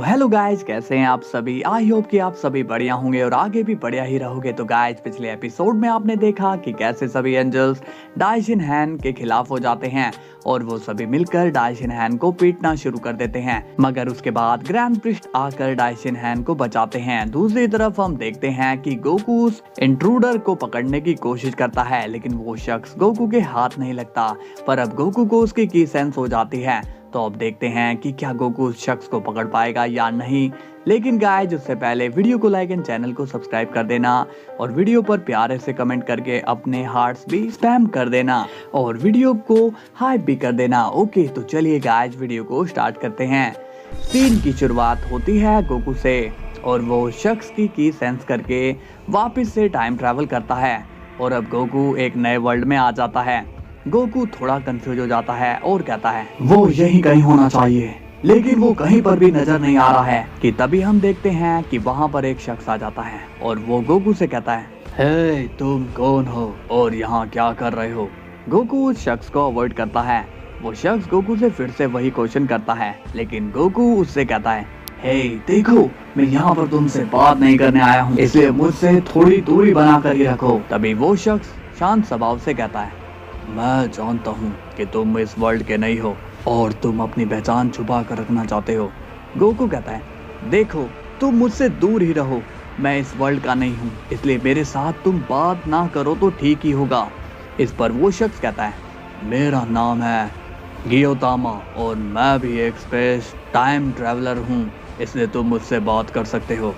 Hello guys, कैसे हैं आप सभी। आई होप कि आप सभी बढ़िया होंगे और आगे भी बढ़िया ही रहोगे। तो गाइज, पिछले एपिसोड में आपने देखा कि कैसे सभी एंजल्स डाइशिन हैन के खिलाफ हो जाते हैं और वो सभी मिलकर डाइशिन हैन को पीटना शुरू कर देते हैं। मगर उसके बाद ग्रैंड प्रिस्ट आकर डाइशिन हैन को बचाते हैं। दूसरी तरफ हम देखते हैं कि गोकू उस इंट्रूडर को पकड़ने की कोशिश करता है, लेकिन वो शख्स गोकू के हाथ नहीं लगता। पर अब गोकू को उसकी की सेंस हो जाती है। तो अब देखते हैं कि क्या गोकू उस शख्स को पकड़ पाएगा या नहीं। लेकिन गाइस, उससे पहले वीडियो को लाइक एंड चैनल को सब्सक्राइब कर देना और वीडियो पर प्यारे से कमेंट करके अपने हार्ट्स भी स्पैम कर देना और वीडियो को हाइप भी कर देना। ओके, तो चलिए गाइस, वीडियो को स्टार्ट करते हैं। सीन की शुरुआत होती है गोकू से और वो शख्स की सेंस करके वापस से टाइम ट्रैवल करता है और अब गोकू एक नए वर्ल्ड में आ जाता है। गोकू थोड़ा कंफ्यूज हो जाता है और कहता है वो यहीं कहीं होना चाहिए, लेकिन वो कहीं पर भी नजर नहीं आ रहा है। कि तभी हम देखते हैं कि वहाँ पर एक शख्स आ जाता है और वो गोकू से कहता है, हे तुम कौन हो और यहाँ क्या कर रहे हो। गोकू उस शख्स को अवॉइड करता है। वो शख्स गोकू से फिर से वही क्वेश्चन करता है, लेकिन गोकू उससे कहता है, हे देखो, मैं यहाँ पर तुमसे बात नहीं करने आया हूँ, इसलिए मुझसे थोड़ी दूरी बना कर ही रखो। तभी वो शख्स शांत स्वभाव से कहता है, मैं जानता हूँ कि तुम इस वर्ल्ड के नहीं हो और तुम अपनी पहचान छुपा कर रखना चाहते हो। गोकू कहता है, देखो, तुम मुझसे दूर ही रहो, मैं इस वर्ल्ड का नहीं हूँ, इसलिए मेरे साथ तुम बात ना करो तो ठीक ही होगा। इस पर वो शख्स कहता है, मेरा नाम है गियोतामा और मैं भी एक स्पेस टाइम ट्रैवलर हूँ, इसलिए तुम मुझसे बात कर सकते हो।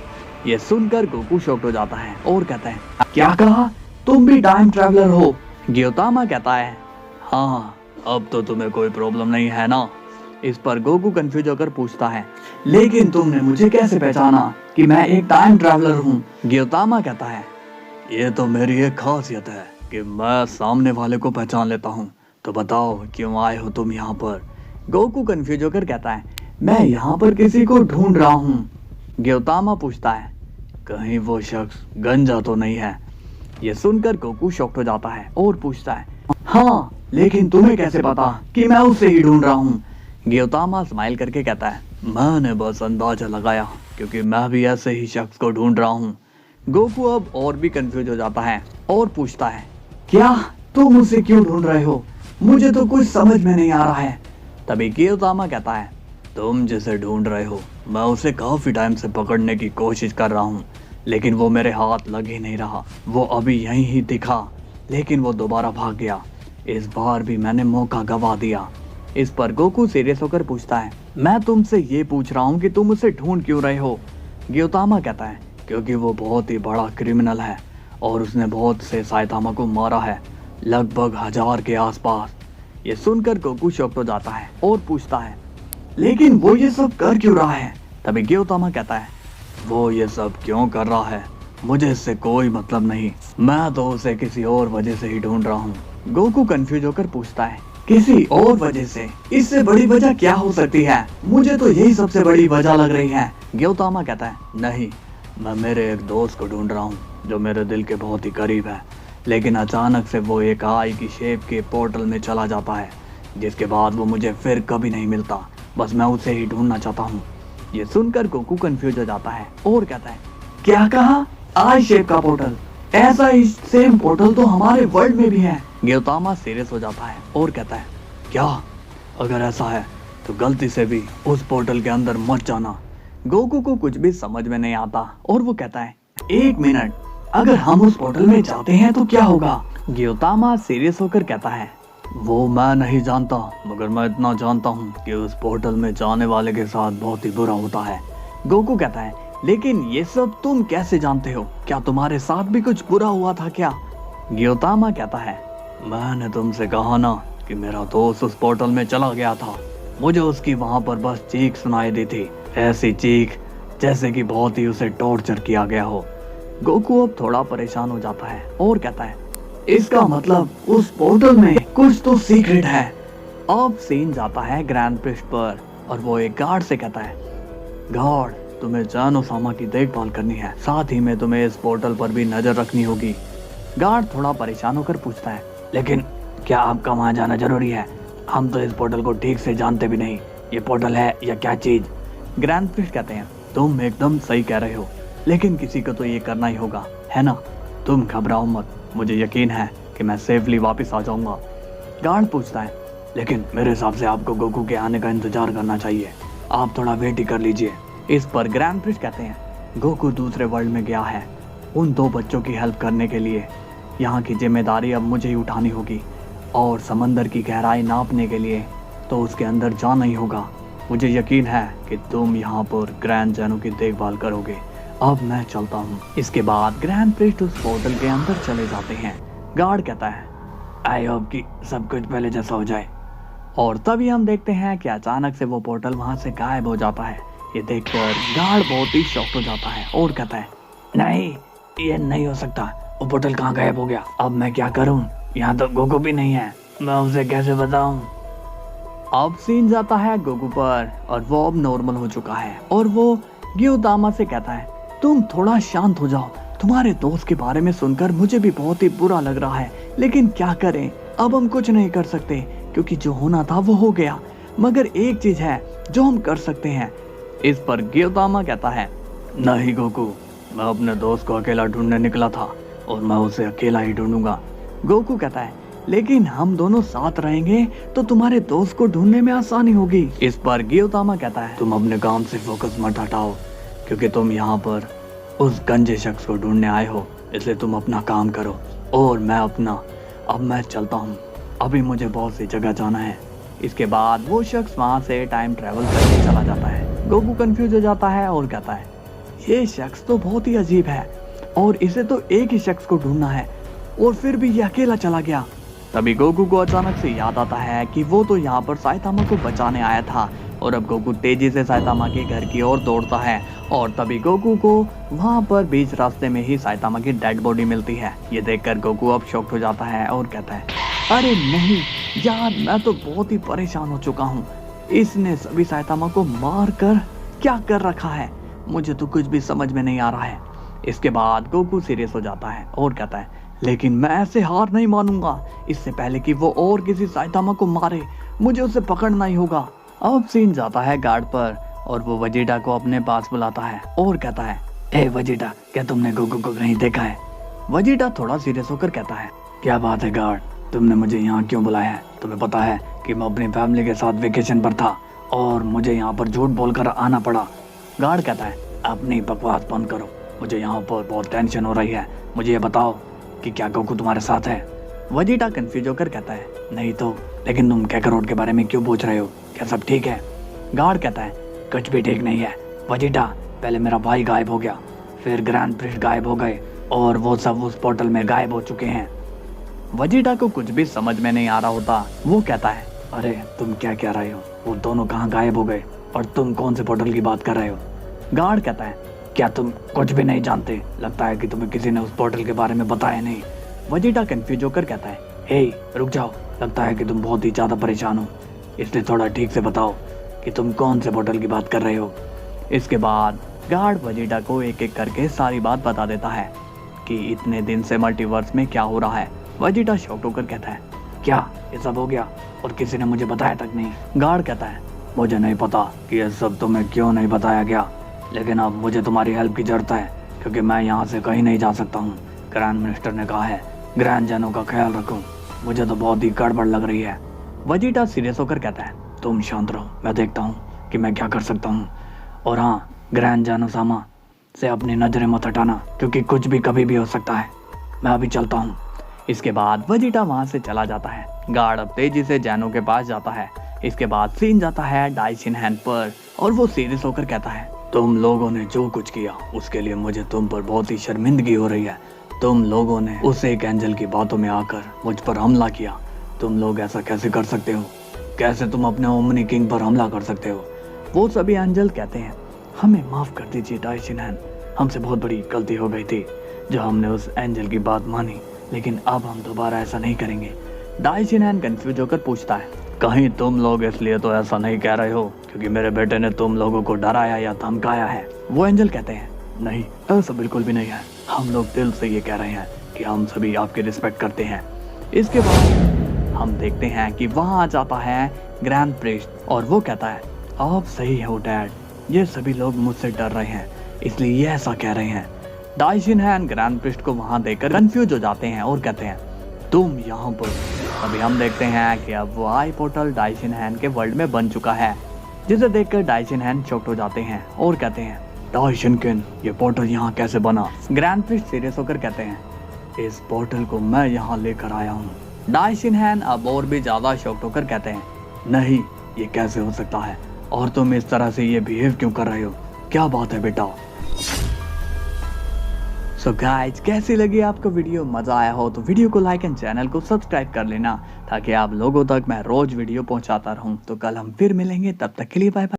ये सुनकर गोकू शॉक्ड हो जाता है और कहता है, क्या कहा, तुम भी टाइम ट्रैवलर हो। गियोतामा कहता है, हाँ, अब तो तुम्हें कोई प्रॉब्लम नहीं है ना। इस पर गोकू कंफ्यूज होकर पूछता है, लेकिन तुमने मुझे कैसे पहचाना कि मैं एक टाइम ट्रैवलर हूँ। गियोतामा कहता है, ये तो मेरी एक खासियत है कि मैं सामने वाले को पहचान लेता हूँ। तो बताओ, क्यों आए हो तुम यहाँ पर। गोकू कंफ्यूज होकर कहता है, मैं यहाँ पर किसी को ढूंढ रहा हूँ। गियोतामा पूछता है, कहीं वो शख्स गंजा तो नहीं है। ये सुनकर गोकू शॉक्ड हो जाता है और पूछता है, हाँ, लेकिन तुम्हें कैसे पता कि मैं उसे ही ढूंढ रहा हूँ। गियोतामा स्माइल करके कहता है, मैंने बस अंदाजा लगाया क्योंकि मैं भी ऐसे ही शख्स को ढूंढ रहा हूँ। गोकू अब और भी कंफ्यूज हो जाता है और पूछता है, क्या तुम उसे क्यों ढूंढ रहे हो, मुझे तो कुछ समझ में नहीं आ रहा है। तभी गियोतामा कहता है, तुम जिसे ढूंढ रहे हो, मैं उसे काफी टाइम से पकड़ने की कोशिश कर रहा हूँ, लेकिन वो मेरे हाथ लग ही नहीं रहा। वो अभी यहीं ही दिखा, लेकिन वो दोबारा भाग गया। इस बार भी मैंने मौका गवा दिया। इस पर गोकू सीरियस होकर पूछता है, मैं तुमसे ये पूछ रहा हूँ कि तुम उसे ढूंढ क्यों रहे हो। गियोतामा कहता है, क्योंकि वो बहुत ही बड़ा क्रिमिनल है और उसने बहुत से साइतामा को मारा है, लगभग 1000 के आसपास। ये सुनकर गोकू शॉक्ड हो जाता है और पूछता है, लेकिन वो ये सब कर क्यों रहा है। तभी गियोतामा कहता है, वो ये सब क्यों कर रहा है मुझे इससे कोई मतलब नहीं, मैं तो उसे किसी और वजह से ही ढूंढ रहा हूँ। गोकू कंफ्यूज होकर पूछता है, किसी और वजह से, इससे बड़ी वजह क्या हो सकती है, मुझे तो यही सबसे बड़ी वजह लग रही है। गियोतामा कहता है, नहीं, मैं मेरे एक दोस्त को ढूंढ रहा हूँ जो मेरे दिल के बहुत ही करीब है, लेकिन अचानक से वो एक आई की शेप के पोर्टल में चला जाता है, जिसके बाद वो मुझे फिर कभी नहीं मिलता। बस मैं उसे ही ढूंढना चाहता हूँ। ये सुनकर गोकू कंफ्यूज हो जाता है और कहता है, क्या कहा, आई शेप का पोर्टल, ऐसा ही सेम पोर्टल तो हमारे वर्ल्ड में भी है। गियोतामा सीरियस हो जाता है और कहता है, क्या, अगर ऐसा है तो गलती से भी उस पोर्टल के अंदर मत जाना। गोकू को कुछ भी समझ में नहीं आता और वो कहता है, एक मिनट, अगर हम उस पोर्टल में जाते हैं तो क्या होगा। गियोतामा सीरियस होकर कहता है, वो मैं नहीं जानता, मगर मैं इतना जानता हूँ कि उस पोर्टल में जाने वाले के साथ बहुत ही बुरा होता है। गोकू कहता है, लेकिन ये सब तुम कैसे जानते हो, क्या तुम्हारे साथ भी कुछ बुरा हुआ था क्या। गियोतामा कहता है, मैंने तुमसे कहा ना कि मेरा दोस्त उस पोर्टल में चला गया था, मुझे उसकी वहां पर बस चीख सुनाई दी थी, ऐसी चीख जैसे कि बहुत ही उसे टॉर्चर किया गया हो। गोकू अब थोड़ा परेशान हो जाता है और कहता है, इसका मतलब उस पोर्टल में कुछ तो सीक्रेट है। अब सीन जाता है ग्रैंड प्रिस्ट पर और वो एक गार्ड से कहता है, गार्ड, तुम्हें जान ओसामा की देखभाल करनी है, साथ ही में तुम्हें इस पोर्टल पर भी नजर रखनी होगी। गार्ड थोड़ा परेशान होकर पूछता है, लेकिन क्या आपका वहां जाना जरूरी है, हम तो इस पोर्टल को ठीक से जानते भी नहीं, ये पोर्टल है या क्या चीज। ग्रैंड प्रिस्ट कहते हैं, तुम एकदम सही कह रहे हो, लेकिन किसी को तो ये करना ही होगा, है ना? तुम घबराओ मत, मुझे यकीन है कि मैं सेफली वापस आ जाऊंगा। गार्ड पूछता है, लेकिन मेरे हिसाब से आपको गोकू के आने का इंतजार करना चाहिए, आप थोड़ा वेट ही कर लीजिए। इस पर ग्रैंड प्रिस्ट कहते हैं, गोकू दूसरे वर्ल्ड में गया है उन 2 बच्चों की हेल्प करने के लिए। यहाँ की जिम्मेदारी अब मुझे ही उठानी होगी, और समंदर की गहराई नापने के लिए तो उसके अंदर जाना ही होगा। मुझे यकीन है कि तुम यहाँ पर ग्रैंड जैनो की देखभाल करोगे। अब मैं चलता हूँ। इसके बाद ग्रैंड प्रिस्ट उस पोर्टल के अंदर चले जाते हैं। गार्ड कहता है, आई होप कि सब कुछ पहले जैसा हो जाए। और तभी हम देखते हैं कि अचानक से वो पोर्टल वहां से गायब हो जाता है। ये देखकर गार्ड बहुत ही शॉक्ड हो जाता है और कहता है, नहीं, ये नहीं हो सकता, वो पोर्टल कहाँ गायब हो गया? अब मैं क्या करूं? यहाँ तो गोकू भी नहीं है, मैं उसे कैसे बताऊं? अब सीन जाता है गोकू पर और वो अब नॉर्मल हो चुका है और वो गियोदामा से कहता है, तुम थोड़ा शांत हो जाओ, तुम्हारे दोस्त के बारे में सुनकर मुझे भी बहुत ही बुरा लग रहा है, लेकिन क्या करें, अब हम कुछ नहीं कर सकते क्योंकि जो होना था वो हो गया। मगर एक चीज है जो हम कर सकते हैं। इस पर गियोदामा कहता है, नहीं गोकू, मैं अपने दोस्त को अकेला ढूंढने निकला था और मैं उसे अकेला ही ढूंढूंगा। गोकू कहता है, लेकिन हम दोनों साथ रहेंगे तो तुम्हारे दोस्त को ढूंढने में आसानी होगी। इस पर गियोदामा कहता है, तुम अपने काम से फोकस मत हटाओ, क्योंकि तुम यहाँ पर उस गंजे शख्स को ढूंढने आए हो, इसलिए तुम अपना काम करो और मैं अपना। अब मैं चलता हूँ, अभी मुझे बहुत सी जगह जाना है। इसके बाद वो शख्स वहाँ से टाइम ट्रेवल करके चला जाता है। गोकू कंफ्यूज हो जाता है और कहता है, ये शख्स तो बहुत ही अजीब है और इसे तो एक ही शख्स को ढूंढना है और फिर भी ये अकेला चला गया। तभी गोकू को अचानक से याद आता है कि वो तो यहाँ पर साइतामा को बचाने आया था और अब गोकू तेजी से साइतामा के घर की ओर दौड़ता है और तभी गोकू को वहाँ पर बीच रास्ते में ही साइतामा की डेड बॉडी मिलती है। ये देखकर गोकू अब शॉक्ड हो जाता है और कहता है, अरे नहीं यार, मैं तो बहुत ही परेशान हो चुका हूँ, इसने सभी साइतामा को मार कर क्या कर रखा है, मुझे तो कुछ भी समझ में नहीं आ रहा है। इसके बाद गोकू सीरियस हो जाता है और कहता है, लेकिन मैं ऐसे हार नहीं मानूंगा, इससे पहले कि वो और किसी साइतामा को मारे मुझे उसे पकड़ना ही होगा। अब सीन जाता है गार्ड पर और वो वजीटा को अपने पास बुलाता है और कहता है, ए वजीटा, क्या तुमने गोकू को कहीं देखा है? वजीटा थोड़ा सीरियस होकर कहता है, क्या बात है गार्ड, तुमने मुझे यहाँ क्यों बुलाया है? तुम्हें पता है कि मैं अपनी फैमिली के साथ वेकेशन पर था और मुझे यहाँ पर झूठ बोलकर आना पड़ा। गार्ड कहता है, अपनी बकवास बंद करो, मुझे यहाँ पर बहुत टेंशन हो रही है, मुझे ये बताओ कि क्या गोकू तुम्हारे साथ है? वजीटा कंफ्यूज होकर कहता है, नहीं तो, लेकिन तुम कैकरोट के बारे में क्यों पूछ रहे हो, क्या सब ठीक है? गार्ड कहता है, कुछ भी ठीक नहीं है वजीटा, पहले मेरा भाई गायब हो गया, फिर ग्रैंड प्रिस्ट गायब हो गए और वो सब उस पोर्टल में गायब हो चुके हैं। वजीटा को कुछ भी समझ में नहीं आ रहा होता। वो कहता है, अरे तुम क्या कह रहे हो, वो दोनों कहाँ गायब हो गए और तुम कौन से पोर्टल की बात कर रहे हो? गार्ड कहता है, क्या तुम कुछ भी नहीं जानते? लगता है कि तुम्हें किसी ने उस पोर्टल के बारे में बताया नहीं। वजीटा कंफ्यूज होकर कहता है, हे रुक जाओ, लगता है कि तुम बहुत ही ज्यादा परेशान हो, इसलिए थोड़ा ठीक से बताओ कि तुम कौन से पोर्टल की बात कर रहे हो। इसके बाद गार्ड वजीटा को एक एक करके सारी बात बता देता है कि इतने दिन से मल्टीवर्स में क्या हो रहा है। वजीटा शॉक्ड होकर कहता है, क्या ये सब हो गया और किसी ने मुझे बताया तक नहीं? गार्ड कहता है, मुझे नहीं पता कि ये सब तुम्हें क्यों नहीं बताया गया, लेकिन अब मुझे तुम्हारी हेल्प की जरूरत है क्योंकि मैं यहाँ से कहीं नहीं जा सकता हूँ। ग्रैंड मिनिस्टर ने कहा है ग्रैंड जैनो का ख्याल रखूं, मुझे तो बहुत ही गड़बड़ लग रही है। वजीटा सीरियस होकर कहता है, तुम शांत रहो, मैं देखता हूँ कि मैं क्या कर सकता हूँ। और हाँ, ग्रैंड जैनो सामा से अपनी नजरें मत हटाना क्योंकि कुछ भी कभी भी हो सकता है। मैं अभी चलता हूँ। इसके बाद वजीटा वहाँ से चला जाता है। गार्ड अब तेजी से जैनो के पास जाता है। इसके बाद सीन जाता है डाइशिन हैन पर और वो सीरियस होकर कहता है, तुम लोगों ने जो कुछ किया उसके लिए मुझे तुम पर बहुत ही शर्मिंदगी हो रही है। तुम लोगों ने उस एक एंजल की बातों में आकर मुझ पर हमला किया। तुम लोग ऐसा कैसे कर सकते हो? कैसे तुम अपने ओमनी किंग पर हमला कर सकते हो? वो सभी एंजल कहते हैं, हमें माफ कर दीजिए डाइशिन हैन, हमसे बहुत बड़ी गलती हो गई थी जो हमने उस एंजल की बात मानी, लेकिन अब हम दोबारा ऐसा नहीं करेंगे। डाइशिन हैन कंफ्यूज होकर पूछता है, कहीं तुम लोग इसलिए तो ऐसा नहीं कह रहे हो क्योंकि मेरे बेटे ने तुम लोगों को डराया या धमकाया है? वो एंजल कहते हैं, नहीं, ऐसा बिल्कुल भी नहीं है, हम लोग दिल से ये कह रहे हैं कि हम सभी आपकी रिस्पेक्ट करते हैं। इसके बाद हम देखते हैं कि वहाँ आ जाता है ग्रैंड प्रिस्ट और वो कहता है, आप सही हो डैड, ये सभी लोग मुझसे डर रहे हैं, इसलिए ये ऐसा कह रहे हैं। डाइशिन हैन ग्रैंड प्रिस्ट को वहां देखकर कंफ्यूज हो जाते हैं और कहते हैं, तुम यहाँ पर। अभी हम देखते हैं कि अब वो आई पोर्टल डाइशिन हैन के वर्ल्ड में बन चुका है, जिसे देखकर डाइशिन हैन शॉक्ड हो जाते हैं और कहते हैं, डाइशिन किन, ये पोर्टल यहाँ कैसे बना? ग्रैंड प्रिस्ट सीरियस होकर कहते हैं, इस पोर्टल को मैं यहाँ लेकर आया हूँ। डाइशिन हैन अब और भी ज्यादा शॉक्ड होकर कहते हैं, नहीं, ये कैसे हो सकता है, और तुम इस तरह से ये बिहेव क्यों कर रहे हो? क्या बात है बेटा? सो गाइज, कैसी लगी आपको वीडियो? मजा आया हो तो वीडियो को लाइक एंड चैनल को सब्सक्राइब कर लेना, ताकि आप लोगों तक मैं रोज वीडियो पहुंचाता रहूं। तो कल हम फिर मिलेंगे, तब तक के लिए बाय बाय।